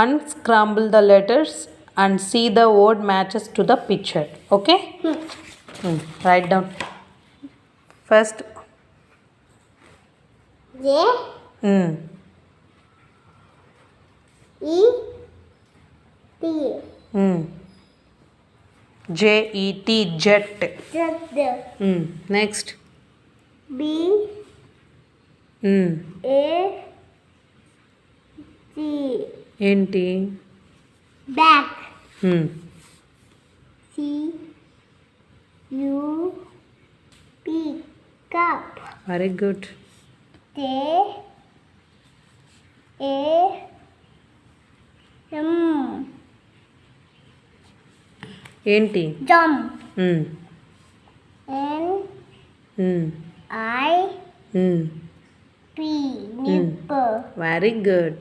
unscramble the letters and see the word matches to the picture. Okay? Write down. First. J. E. T. Jet. Jet. Next. B. A. G. ఏంటి? Back. C. U. P. Cup. Very good. J. A. M. ఏంటి? Jump. N. I. P. Nipple. Very good.